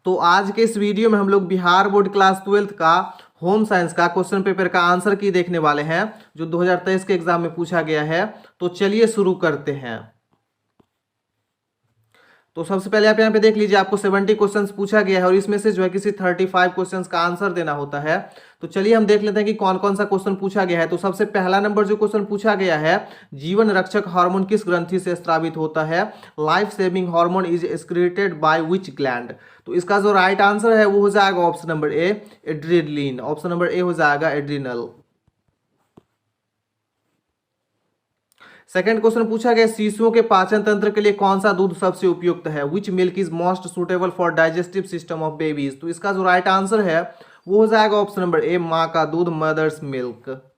तो आज के इस वीडियो में हम लोग बिहार बोर्ड क्लास 12th का होम साइंस का क्वेश्चन पेपर का आंसर की देखने वाले हैं जो 2023 के एग्जाम में पूछा गया है। तो चलिए शुरू करते हैं। तो सबसे पहले आप यहाँ पे देख लीजिए, आपको 70 क्वेश्चंस पूछा गया है और इसमें से जो है किसी 35 क्वेश्चंस का आंसर देना होता है। तो चलिए हम देख लेते हैं कि कौन कौन सा क्वेश्चन पूछा गया है। तो सबसे पहला नंबर जो क्वेश्चन पूछा गया है, जीवन रक्षक हार्मोन किस ग्रंथि से स्रावित होता है? Life saving hormone is excreted by which gland? तो इसका जो राइट आंसर है वो हो जाएगा option number A, adrenaline. Option number A हो जाएगा एड्रिनल। सेकंड क्वेश्चन पूछा गया, शिशुओं के पाचन तंत्र के लिए कौन सा दूध सबसे उपयुक्त है? Which milk is most suitable for digestive system of babies? तो इसका जो राइट आंसर है वो हो जाएगा ऑप्शन नंबर ए, माँ का दूध, मदर्स मिल्क।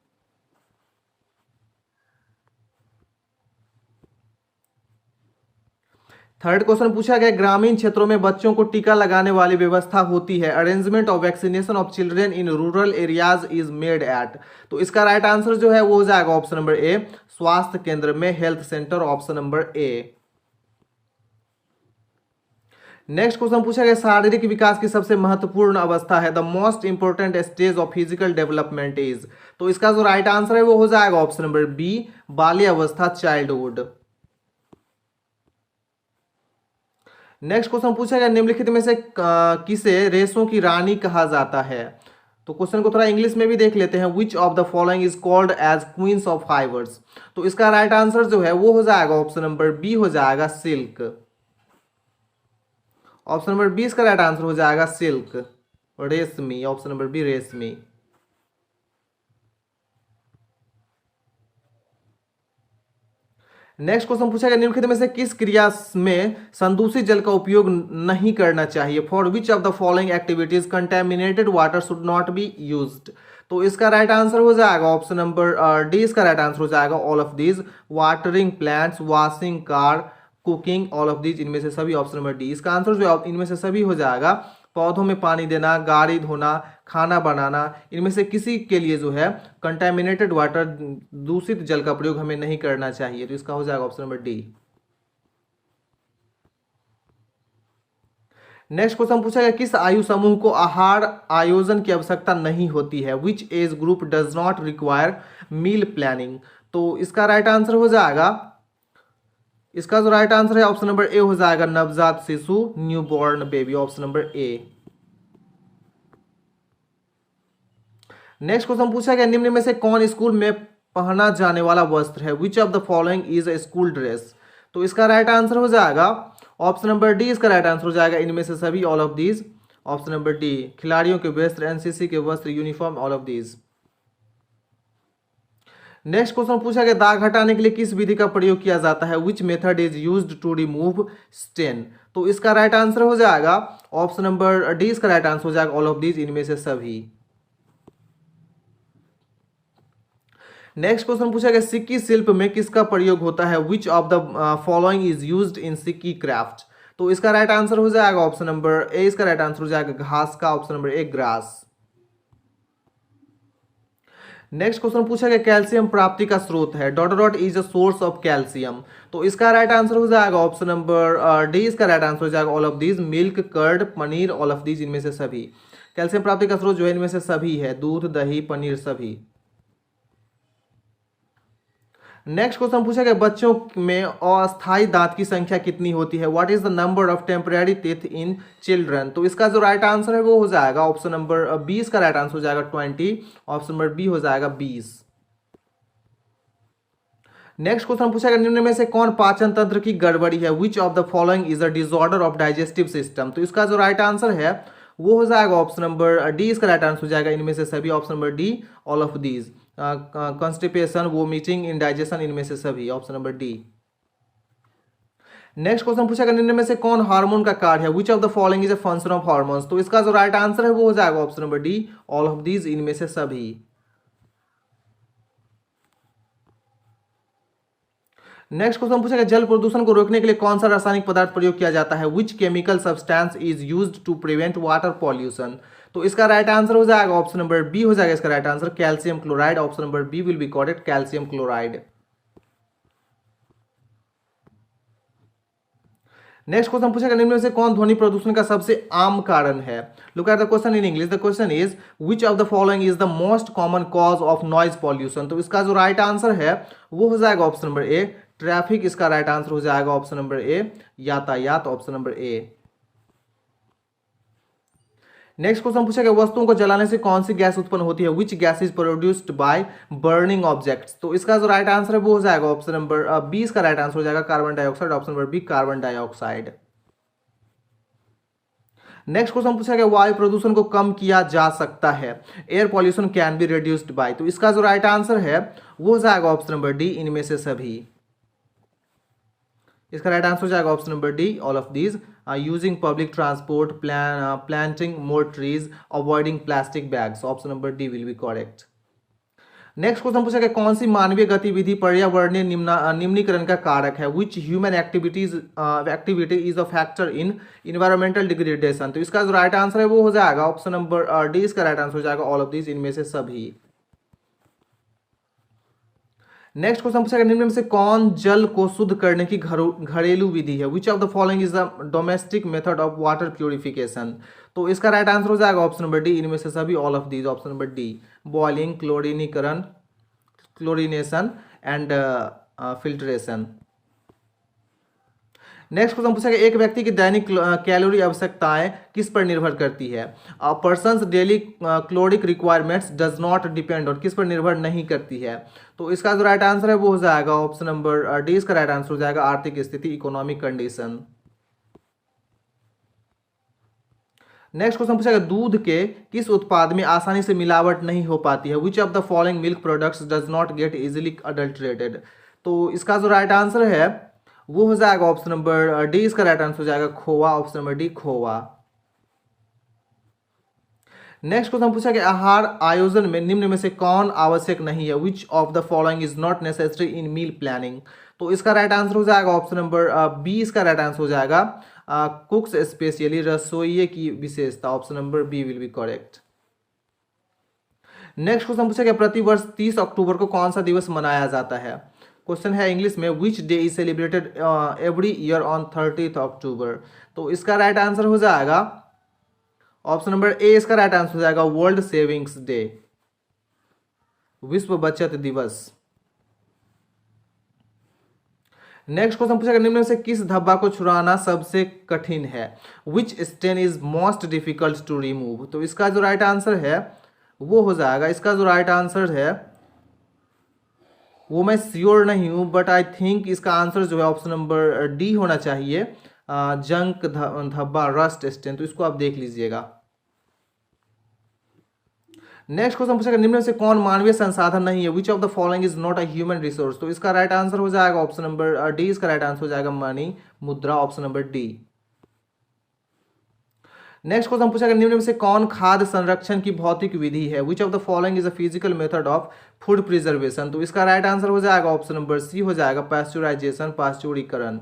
थर्ड क्वेश्चन पूछा गया, ग्रामीण क्षेत्रों में बच्चों को टीका लगाने वाली व्यवस्था होती है। Arrangement of vaccination of children in rural areas is made at? तो इसका राइट आंसर जो है वो हो जाएगा ऑप्शन नंबर ए, स्वास्थ्य केंद्र में, health centre. Option number A. Next question पूछा गया, शारीरिक विकास की सबसे महत्वपूर्ण अवस्था है, the most important stage of physical development is? तो इसका जो राइट आंसर है वो हो जाएगा ऑप्शन नंबर बी, बाल्यावस्था, चाइल्डहुड। नेक्स्ट क्वेश्चन पूछा गया, निम्नलिखित में से किसे रेशों की रानी कहा जाता है? तो क्वेश्चन को थोड़ा इंग्लिश में भी देख लेते हैं। Which of the following is called as queens of fibers? तो इसका राइट आंसर जो है वो हो जाएगा ऑप्शन नंबर बी, हो जाएगा सिल्क। ऑप्शन नंबर 20 का राइट आंसर हो जाएगा सिल्क, रेशमी। ऑप्शन नंबर बी, रेशमी। नेक्स्ट क्वेश्चन पूछा गया, निम्नलिखित में से किस क्रिया में संदूषित जल का उपयोग नहीं करना चाहिए? For which of the following activities contaminated water should not be used? तो इसका राइट आंसर हो जाएगा ऑप्शन नंबर डी, इसका राइट आंसर हो जाएगा all of these, watering plants, washing car, cooking, all of these, इनमें से सभी। Option number D. इसका आंसर जो है इनमें से सभी हो जाएगा। पौधों में पानी देना, गाड़ी धोना, खाना बनाना, इनमें से किसी के लिए जो है कंटेमिनेटेड वाटर, दूषित जल का प्रयोग हमें नहीं करना चाहिए। तो इसका हो जाएगा option number D. Next question पूछा गया, किस आयु समूह को आहार आयोजन की आवश्यकता नहीं होती है? Which age group does not require meal planning? तो इसका राइट आंसर हो जाएगा, इसका जो राइट आंसर है ऑप्शन नंबर ए हो जाएगा, नवजात शिशु, newborn baby. Option number A. Next question पूछा गया, निम्न में से कौन स्कूल में पहना जाने वाला वस्त्र है? Which of the following is a school dress? तो इसका राइट आंसर हो जाएगा ऑप्शन नंबर डी, इसका राइट आंसर हो जाएगा इनमें से सभी, all of these. Option number D, खिलाड़ियों के वस्त्र, एनसीसी के वस्त्र, uniform, all of these. Next question पूछा गया, दाग हटाने के लिए किस विधि का प्रयोग किया जाता है? Which method is used to remove stain? तो इसका राइट आंसर हो जाएगा ऑप्शन नंबर डी, इसका राइट आंसर हो जाएगा ऑल ऑफ दीज, इनमें से सभी। नेक्स्ट क्वेश्चन पूछा गया, सिक्की शिल्प में किसका प्रयोग होता है? Which of the following is used in Sikki craft? तो इसका राइट आंसर हो जाएगा ऑप्शन नंबर ए, इसका राइट आंसर हो जाएगा घास का। Option number A, grass. Next question पूछा गया, कैल्शियम प्राप्ति का स्रोत है, dot dot is a source of calcium? तो इसका राइट आंसर हो जाएगा ऑप्शन नंबर डी, इसका राइट आंसर हो जाएगा all of these, milk, curd, paneer, all of these, इनमें से सभी। कैल्शियम प्राप्ति का स्रोत जो है इनमें से सभी है, दूध, दही, पनीर, सभी। नेक्स्ट क्वेश्चन पूछा गया, बच्चों में अस्थायी दांत की संख्या कितनी होती है? What is the number of temporary teeth in children? तो इसका जो राइट आंसर है वो हो जाएगा ऑप्शन नंबर 20 का राइट आंसर हो जाएगा 20। ऑप्शन नंबर बी हो जाएगा 20। नेक्स्ट क्वेश्चन पूछा गया, निम्न में से कौन पाचन तंत्र की गड़बड़ी है? Which of the following is a disorder of digestive system? तो इसका जो राइट आंसर है वो हो जाएगा ऑप्शन नंबर डी, इसका राइट आंसर हो जाएगा इनमें से सभी। Option number D, all of these, constipation, vomiting, indigestion, इनमें से सभी। Option number D. Next question पूछा गया, निम्न में से कौन हार्मोन का कार्य है? Which of the following is a function of hormones? तो इसका जो राइट आंसर है वो हो जाएगा option number D, all of these, इनमें से सभी। नेक्स्ट क्वेश्चन पूछा गया, जल प्रदूषण को रोकने के लिए कौन सा रासायनिक पदार्थ प्रयोग किया जाता है? Which chemical substance is used to prevent water pollution? तो इसका राइट आंसर हो जाएगा ऑप्शन नंबर बी, हो जाएगा इसका right answer, calcium chloride. Option number B will be correct, calcium chloride. Next question पूछेगा निम्न में से कौन ध्वनि प्रदूषण का सबसे आम कारण है। Look at the question in English. The question is which of the following is the most common cause of noise pollution. तो इसका जो राइट आंसर है वो हो जाएगा ऑप्शन नंबर ए ट्रैफिक। इसका राइट आंसर हो जाएगा ऑप्शन नंबर ए यातायात, option number A. Next question पूछेगा वस्तुओं को जलाने से कौन सी गैस उत्पन्न होती है। Which gas is produced by burning objects. तो इसका जो राइट आंसर है वो हो जाएगा ऑप्शन नंबर बी। इसका राइट आंसर हो जाएगा carbon dioxide, option number B carbon dioxide. Next question पूछा गया वायु प्रदूषण को कम किया जा सकता है। Air pollution can be reduced by. तो इसका जो राइट आंसर है वो हो जाएगा ऑप्शन नंबर डी इनमें से सभी। इसका राइट आंसर हो जाएगा option number D all of these. Using public transport, planting more trees, avoiding plastic bags, option number D will be correct. Next question पूछा गया कौन सी मानवीय गतिविधि पर्यावरणीय निम्नीकरण का कारक है। Which human activity is a factor in environmental degradation. तो इसका जो राइट आंसर है वो हो जाएगा ऑप्शन नंबर डी। इसका राइट आंसर हो जाएगा ऑल ऑफ दीज इनमें से सभी। नेक्स्ट क्वेश्चन पूछा गया निम्न में से कौन जल को शुद्ध करने की घरेलू विधि है। Which of the following is the domestic method of water purification. तो इसका राइट आंसर हो जाएगा ऑप्शन नंबर डी इनमें से सभी all of these, option number D. Boiling, क्लोरीनीकरण, chlorination and filtration. Next question पूछा गया एक व्यक्ति की दैनिक कैलोरी आवश्यकताएं किस पर निर्भर करती है। Persons daily caloric requirements does not depend on, किस पर निर्भर नहीं करती है। तो इसका जो राइट आंसर है वो हो जाएगा ऑप्शन नंबर डी। इसका राइट आंसर हो जाएगा आर्थिक स्थिति, इकोनॉमिक कंडीशन। नेक्स्ट क्वेश्चन पूछा गया दूध के किस उत्पाद में आसानी से मिलावट नहीं हो पाती है। Which of the following milk products does not get easily adulterated. तो इसका जो राइट आंसर है वो हो जाएगा ऑप्शन नंबर डी। इसका राइट आंसर हो जाएगा खोवा, ऑप्शन नंबर डी खोवा। नेक्स्ट क्वेश्चन पूछा गया आहार आयोजन में निम्न में से कौन आवश्यक नहीं है। Which of the following is not necessary in meal planning. तो इसका राइट आंसर हो जाएगा ऑप्शन नंबर बी। इसका राइट आंसर हो जाएगा कुक्स स्पेशली, रसोइये की विशेषता, option number B will be correct. Next question पूछा गया प्रतिवर्ष 30 अक्टूबर को कौन सा दिवस मनाया जाता है। क्वेश्चन है इंग्लिश में which day is celebrated every year on 30 अक्टूबर। तो इसका राइट आंसर हो जाएगा ऑप्शन नंबर ए। इसका राइट आंसर हो जाएगा वर्ल्ड सेविंग्स डे, विश्व बचत दिवस। नेक्स्ट क्वेश्चन पूछा गया निम्न में से किस धब्बा को छुड़ाना सबसे कठिन है। Which stain is most difficult to remove. तो इसका जो राइट आंसर है वो हो जाएगा, इसका जो राइट आंसर है वो मैं श्योर नहीं हूं बट आई थिंक इसका आंसर जो है ऑप्शन नंबर डी होना चाहिए, जंक धब्बा, रस्ट स्टेन। तो इसको आप देख लीजिएगा। नेक्स्ट क्वेश्चन पूछेगा निम्न में से कौन मानवीय संसाधन नहीं है। Which of the following is not a human resource. तो इसका राइट आंसर हो जाएगा ऑप्शन नंबर डी। इसका राइट आंसर हो जाएगा मनी, मुद्रा, option number D. Next question पूछा निम्न में से कौन खाद्य संरक्षण की भौतिक विधि है। Which of the following is a physical method of food preservation. तो इसका राइट आंसर हो जाएगा ऑप्शन नंबर सी हो जाएगा पास्चुराइजेशन, पास्चुरीकरण।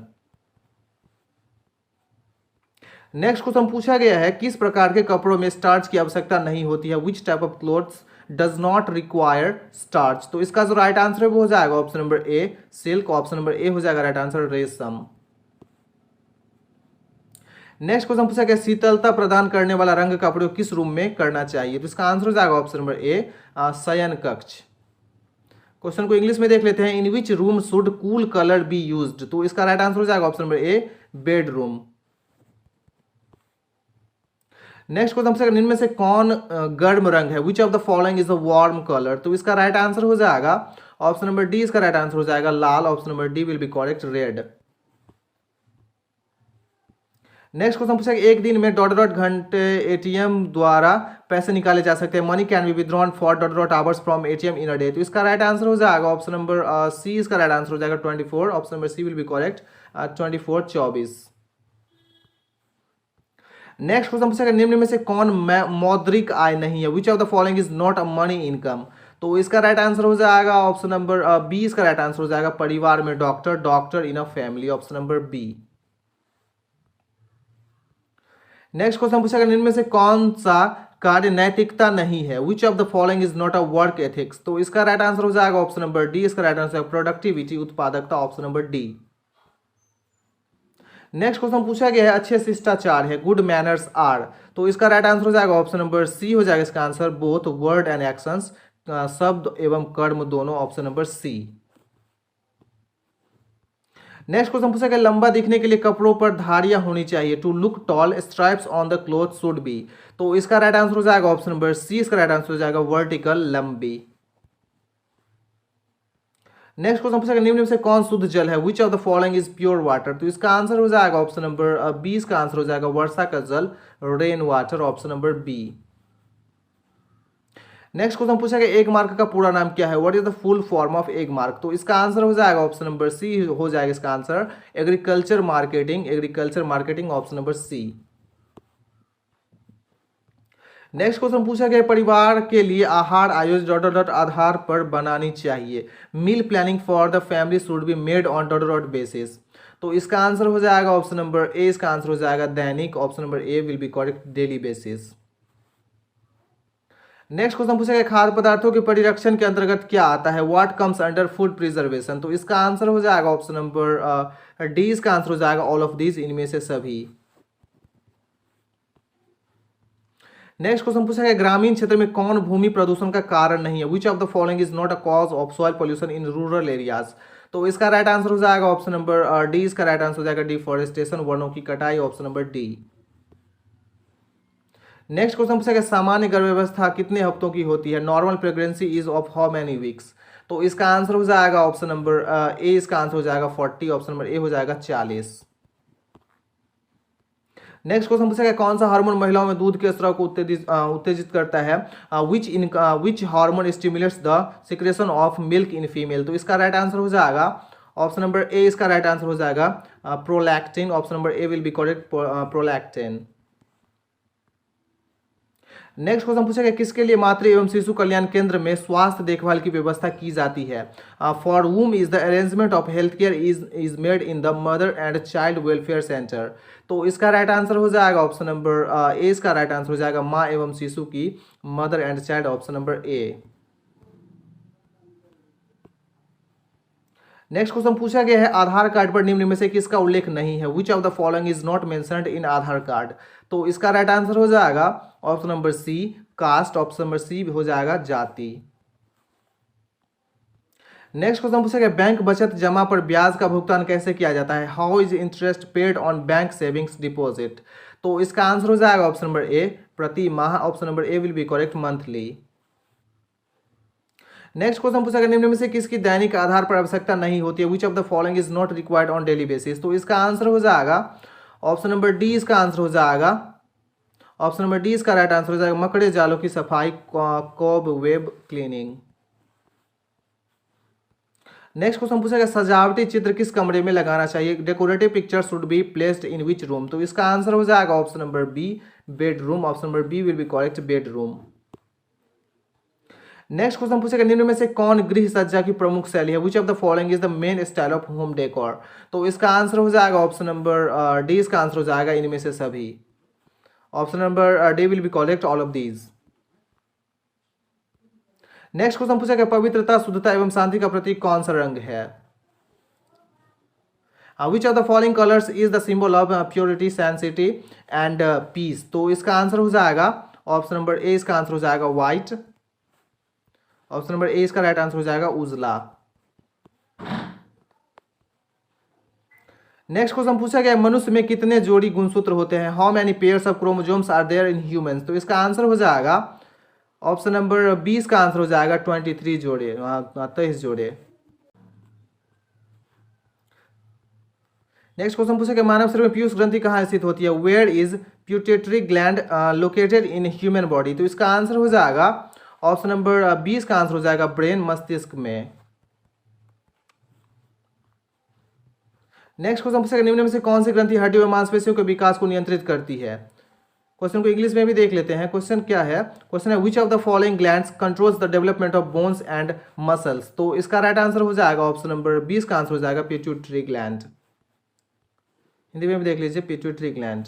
नेक्स्ट क्वेश्चन पूछा गया है किस प्रकार के कपड़ों में स्टार्च की आवश्यकता नहीं होती है। Which type of clothes does not require starch. तो इसका जो राइट आंसर है वो हो जाएगा option number A silk, option number A हो जाएगा राइट आंसर रेशम। नेक्स्ट क्वेश्चन पूछा गया शीतलता प्रदान करने वाला रंग का प्रयोग किस रूम में करना चाहिए। तो इसका आंसर हो जाएगा ऑप्शन नंबर ए शयन कक्ष। क्वेश्चन को इंग्लिश में देख लेते हैं in which room should cool colour be used. तो इसका राइट आंसर हो जाएगा option number A bedroom. Next question पूछा गया इनमें से कौन गर्म रंग है। Which of the following is a warm colour. तो इसका राइट आंसर हो जाएगा ऑप्शन नंबर डी। इसका राइट आंसर हो जाएगा लाल, option number D will be correct red. Next question पूछा एक दिन में ... घंटे एटीएम द्वारा पैसे निकाले जा सकते हैं। Money can be withdrawn for ... hours from ATM in a day. तो इसका राइट आंसर हो जाएगा ऑप्शन नंबर सी। इसका राइट आंसर हो जाएगा 24, option number C will be correct 24 24। Next question पूछा निम्न में से कौन मौद्रिक आय नहीं है। Which of the following is not a money income. तो इसका राइट आंसर हो जाएगा ऑप्शन नंबर बी। इसका राइट आंसर हो जाएगा परिवार में doctor, doctor in a family, option number B. Next question पूछा निम्न में से कौन सा कार्य नैतिकता नहीं है। Which of the following is not a work ethics. तो इसका राइट आंसर हो जाएगा ऑप्शन नंबर डी। इसका राइट आंसर प्रोडक्टिविटी, उत्पादकता, option number D. Next question पूछा गया है अच्छे शिष्टाचार है, गुड मैनर्स आर। तो इसका राइट आंसर हो जाएगा ऑप्शन नंबर सी हो जाएगा इसका answer, both word and actions, शब्द एवं कर्म दोनों, option number C. Next question पूछा गया लंबा दिखने के लिए कपड़ों पर धारियां होनी चाहिए, to look tall stripes on the cloth should be. तो इसका राइट आंसर हो जाएगा ऑप्शन नंबर सी, इसका राइट आंसर हो जाएगा वर्टिकल, लंबी। नेक्स्ट क्वेश्चन पूछा निम्न में से कौन शुद्ध जल है, which of the following is pure water. तो इसका आंसर हो जाएगा ऑप्शन नंबर 20 का आंसर हो जाएगा वर्षा का जल, rain water, option number B. Next question पूछा गया एक मार्क का पूरा नाम क्या है, what is the full form of Agmark. तो इसका आंसर हो जाएगा ऑप्शन नंबर सी हो जाएगा इसका answer, agriculture marketing, agriculture marketing, option number C. Next question पूछा गया परिवार के लिए आहार आयोजन डॉट डॉट आधार पर बनानी चाहिए, meal planning for the family should be made on dot dot basis. तो इसका आंसर हो जाएगा ऑप्शन नंबर ए, इसका आंसर हो जाएगा दैनिक, option number A will be correct, daily basis. Next question पूछा गया खाद्य पदार्थों के परिरक्षण के अंतर्गत क्या आता है, what comes under food preservation. तो इसका आंसर हो जाएगा ऑप्शन नंबर डी, इसका आंसर हो जाएगा ऑल ऑफ दीज, इनमें से सभी। नेक्स्ट क्वेश्चन पूछा गया ग्रामीण क्षेत्र में कौन भूमि प्रदूषण का कारण नहीं है, which of the following is not a cause of soil pollution in rural areas. तो इसका राइट आंसर हो जाएगा ऑप्शन नंबर डी, इसका राइट आंसर हो जाएगा डिफॉरेस्टेशन, वनों की कटाई, option number D. Next question पूछा गया सामान्य गर्भ व्यवस्था कितने हफ्तों की होती है, normal pregnancy is of how many weeks. तो इसका आंसर हो जाएगा ऑप्शन नंबर ए, इसका आंसर हो जाएगा 40, ऑप्शन नंबर ए हो जाएगा 40। नेक्स्ट क्वेश्चन पूछा गया कौन सा हार्मोन महिलाओं में दूध के स्राव को उत्तेजित करता है, which hormone stimulates the secretion of milk in female. तो इसका राइट आंसर हो जाएगा ऑप्शन नंबर ए, इसका राइट आंसर हो जाएगा prolactin, option number A will be correct, prolactin. Next question पूछा गया किसके लिए मातृ एवं शिशु कल्याण केंद्र में स्वास्थ्य देखभाल की व्यवस्था की जाती है, for whom is the arrangement of health care is made in the mother and child welfare centre. तो इसका राइट आंसर हो जाएगा ऑप्शन नंबर ए, इसका राइट आंसर हो जाएगा माँ एवं शिशु की, mother and child, option number A. Next question पूछा गया है आधार कार्ड पर निम्न में से किसका उल्लेख नहीं है, which of the following is not mentioned in Aadhaar card. तो इसका राइट आंसर हो जाएगा option number C, caste, option number C हो जाएगा जाति। नेक्स्ट क्वेश्चन पूछा गया बैंक बचत जमा पर ब्याज का भुगतान कैसे किया जाता है, how is interest paid on bank savings deposit. तो इसका आंसर हो जाएगा ऑप्शन नंबर ए, प्रति माह, option number A will be correct, monthly. Next question पूछा गया निम्न में से किसकी दैनिक आधार पर आवश्यकता नहीं होती है, which of the following is not required on daily basis. तो इसका आंसर हो जाएगा ऑप्शन नंबर डी, इसका आंसर हो जाएगा ऑप्शन नंबर डी, इसका राइट आंसर हो जाएगा मकड़े जालों की सफाई, cobweb cleaning. Next question पूछा गया सजावटी चित्र किस कमरे में लगाना चाहिए, decorative picture should be placed in which room. तो इसका आंसर हो जाएगा option number B, bedroom, option number B will be correct, bedroom. Next question पूछेगा निम्न में से कौन गृह सज्जा की प्रमुख शैली है, which of the following is the main style of home decor. तो इसका आंसर हो जाएगा ऑप्शन नंबर डी, इसका आंसर हो जाएगा इनमें से सभी, option number D will be correct, all of these. Next question पूछा गया पवित्रता, शुद्धता एवं शांति का प्रतीक कौन सा रंग है, which of the following colours is the symbol of purity, sanctity and peace. तो इसका आंसर हो जाएगा ऑप्शन नंबर ए, इसका आंसर हो जाएगा व्हाइट, ऑप्शन नंबर ए इसका राइट आंसर हो जाएगा उजला। नेक्स्ट क्वेश्चन पूछा गया मनुष्य में कितने जोड़ी गुणसूत्र होते हैं, how many pairs of chromosomes are there in humans. तो इसका आंसर हो जाएगा ऑप्शन नंबर 20 का आंसर हो जाएगा 23 जोड़े, 23 जोड़े। नेक्स्ट क्वेश्चन पूछा गया मानव शरीर में पीयूष ग्रंथि कहाँ स्थित होती है, where is pituitary gland located in human body. तो इसका आंसर हो जाएगा ऑप्शन नंबर 20 का आंसर हो जाएगा ब्रेन, मस्तिष्क में। नेक्स्ट क्वेश्चन पूछेगा निम्न में से कौन सी ग्रंथि हड्डी व मांसपेशियों के विकास को नियंत्रित करती है। क्वेश्चन को इंग्लिश में भी देख लेते हैं। क्वेश्चन क्या है, क्वेश्चन है which of the following glands controls the development of bones and muscles. तो इसका राइट आंसर हो जाएगा ऑप्शन नंबर 20 का आंसर हो जाएगा पिट्यूटरी ग्लैंड। हिंदी में भी देख लीजिए पिट्यूटरी ग्लैंड।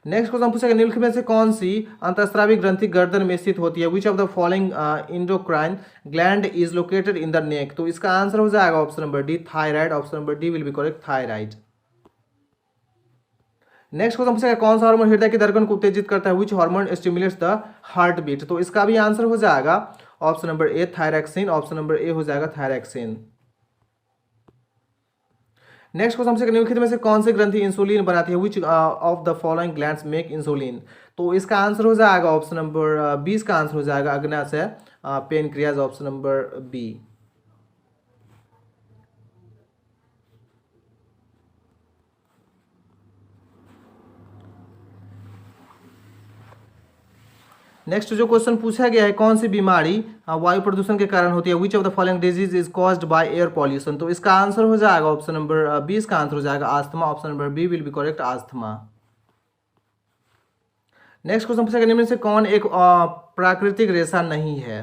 नेक्स्ट क्वेश्चन पूछेगा निम्नलिखित में से कौन सी अंतःस्रावी ग्रंथि गर्दन में स्थित होती है? Which of the following endocrine gland is located in the neck? तो इसका आंसर हो जाएगा option number D thyroid. Option number D will be correct thyroid. Next question पूछेगा कौन सा हार्मोन हृदय की धड़कन को उत्तेजित करता है? Which hormone stimulates the heart beat? तो इसका भी आंसर हो जाएगा option number A thyroxine. Option number A हो जाएगा थायरैक्सिन। नेक्स्ट क्वेश्चन पूछेगा निम्नलिखित में से कौन सी ग्रंथि इंसुलिन बनाती है? Which of the following glands make insulin? तो इसका आंसर हो जाएगा ऑप्शन नंबर 20 का आंसर हो जाएगा अग्नाशय pancreas. Option number B. Next जो क्वेश्चन पूछा गया है कौन सी बीमारी वायु प्रदूषण के कारण होती है? Which of the following disease is caused by air pollution? तो इसका आंसर हो जाएगा ऑप्शन नंबर 20 का आंसर हो जाएगा asthma. Option number B will be correct asthma. Next question पूछा गया निम्न से कौन एक प्राकृतिक रेशा नहीं है?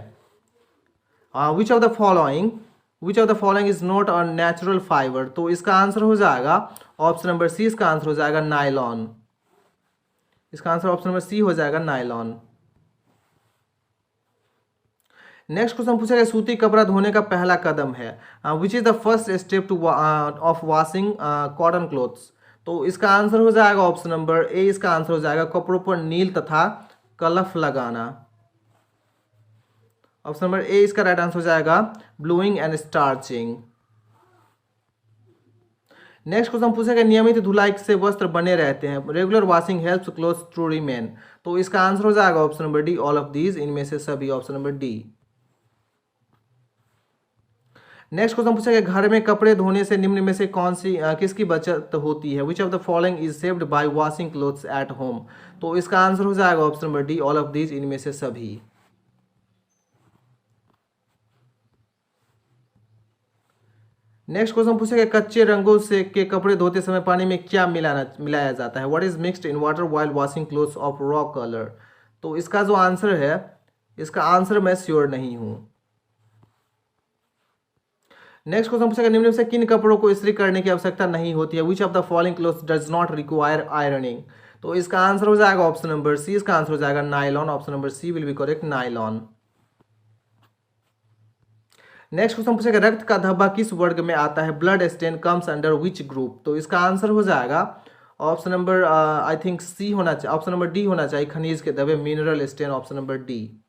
Which of the following is not a natural fibre? तो इसका आंसर हो जाएगा ऑप्शन नंबर सी। इसका आंसर हो जाएगा नायलॉन। इसका आंसर ऑप्शन नंबर सी हो जाएगा नायलॉन। नेक्स्ट क्वेश्चन पूछा गया सूती कपड़ा धोने का पहला कदम है? Which is the first step two of washing cotton clothes? तो इसका आंसर हो जाएगा ऑप्शन नंबर ए। इसका आंसर हो जाएगा कपड़ों पर नील तथा कलफ लगाना। ऑप्शन नंबर ए इसका राइट आंसर हो जाएगा blueing and starching. Next question पूछेगा नियमित धुलाई से वस्त्र बने रहते हैं? Regular washing helps clothes to remain? तो इसका आंसर हो जाएगा option number D all of these, इनमें से सभी। Option number D. Next question पूछेगा घर में कपड़े धोने से निम्न में से कौन सी किसकी बचत होती है? Which of the following is saved by washing clothes at home? तो इसका आंसर हो जाएगा option number D all of these, इनमें से सभी। नेक्स्ट क्वेश्चन पूछेगा कच्चे रंगों से के कपड़े धोते समय पानी में क्या मिलाया जाता है? What is mixed in water while washing clothes of raw colour? तो इसका जो आंसर है, इसका आंसर मैं श्योर नहीं हूं। नेक्स्ट क्वेश्चन पूछेगा निम्न में से किन कपड़ों को इस्त्री करने की आवश्यकता नहीं होती है? Which of the following clothes does not require ironing? तो इसका आंसर हो जाएगा ऑप्शन नंबर सी। इसका आंसर हो जाएगा nylon. Option number C will be correct nylon. Next question पूछेगा रक्त का धब्बा किस वर्ग में आता है? Blood stain comes under which group? तो इसका आंसर हो जाएगा option number I think C होना चाहिए, ऑप्शन नंबर डी होना चाहिए, खनिज के धब्बे mineral stain. Option number D.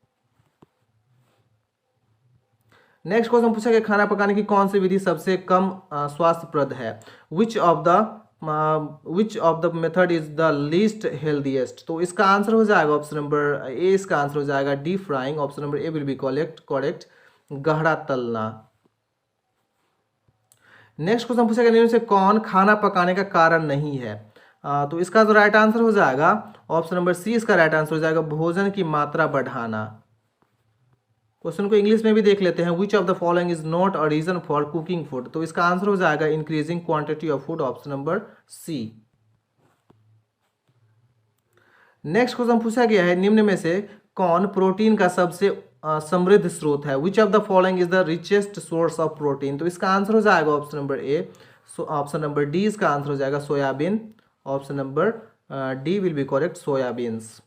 Next question पूछेगा खाना पकाने की कौन सी विधि सबसे कम स्वास्थ्यप्रद है? Which of the method is the least healthiest? तो इसका आंसर हो जाएगा ऑप्शन नंबर ए। इसका आंसर हो जाएगा deep frying. Option number A will be correct गहरा तलना। नेक्स्ट क्वेश्चन पूछेगा निम्न से कौन खाना पकाने का कारण नहीं है? तो इसका जो राइट आंसर हो जाएगा ऑप्शन नंबर सी। इसका राइट आंसर हो जाएगा भोजन की मात्रा बढ़ाना। क्वेश्चन को इंग्लिश में भी देख लेते हैं। Which of the following is not a reason for cooking food? तो इसका आंसर हो जाएगा increasing quantity of food. Option number C. Next question पूछा गया है निम्न में से कौन प्रोटीन का सबसे समृद्ध स्रोत है? Which of the following is the richest source of protein? तो इसका आंसर हो जाएगा ऑप्शन नंबर ए। ऑप्शन नंबर डी इसका आंसर हो जाएगा soybean. Option number D will be correct soya beans.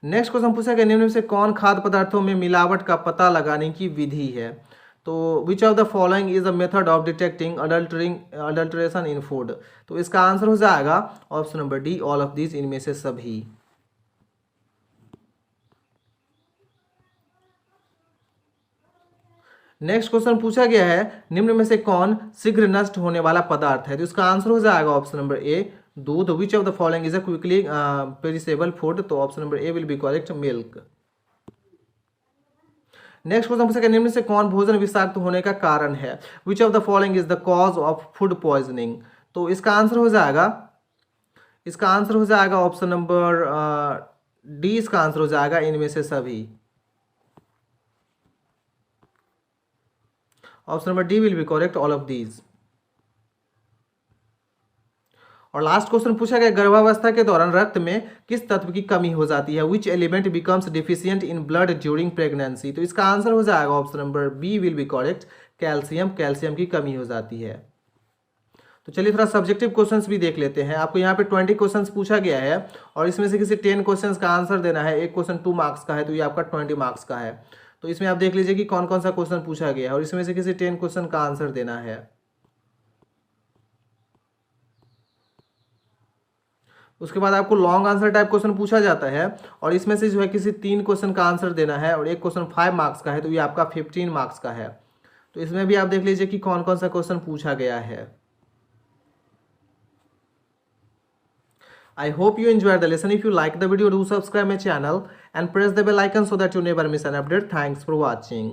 Next question पूछा गया निम्न में से कौन खाद्य पदार्थों में मिलावट का पता लगाने की विधि है? तो विच of the following is the method of detecting adulteration in food? तो इसका आंसर हो जाएगा option number D all of these, इनमें से सभी। नेक्स्ट क्वेश्चन पूछा गया है निम्न में से कौन शीघ्र नष्ट होने वाला पदार्थ है? तो इसका आंसर हो जाएगा ऑप्शन नंबर ए दूध। Which of the following is a quickly perishable food? तो option number A will be correct milk. Next question पूछा गया निम्न से कौन भोजन विषाक्त होने का कारण है? Which of the following is the cause of food poisoning? तो इसका आंसर हो जाएगा ऑप्शन नंबर डी। इसका आंसर हो जाएगा इनमें से सभी। Option number D will be correct all of these. और लास्ट क्वेश्चन पूछा गया गर्भावस्था के दौरान रक्त में किस तत्व की कमी हो जाती है? Which element becomes deficient in blood during pregnancy? तो इसका आंसर हो जाएगा option number B will be correct calcium. Calcium की कमी हो जाती है। तो चलिए थोड़ा सब्जेक्टिव क्वेश्चंस भी देख लेते हैं। आपको यहाँ पे 20 क्वेश्चंस पूछा गया है और इसमें से किसी 10 क्वेश्चंस का आंसर देना है। एक क्वेश्चन 2 मार्क्स का है, तो ये आपका 20 मार्क्स का है। तो इसमें आप देख लीजिए कि कौन कौन सा क्वेश्चन पूछा गया है और इसमें से किसी 10 क्वेश्चन का आंसर देना है। उसके बाद आपको लॉन्ग आंसर टाइप क्वेश्चन पूछा जाता है और इसमें से जो है किसी 3 क्वेश्चन का आंसर देना है और एक क्वेश्चन 5 मार्क्स का है, तो ये आपका 15 मार्क्स का है। तो इसमें भी आप देख लीजिए कि कौन कौन सा क्वेश्चन पूछा गया है। I hope you enjoyed the lesson. If you like the video, do subscribe my channel and press the bell icon so that you never miss an update. Thanks for watching.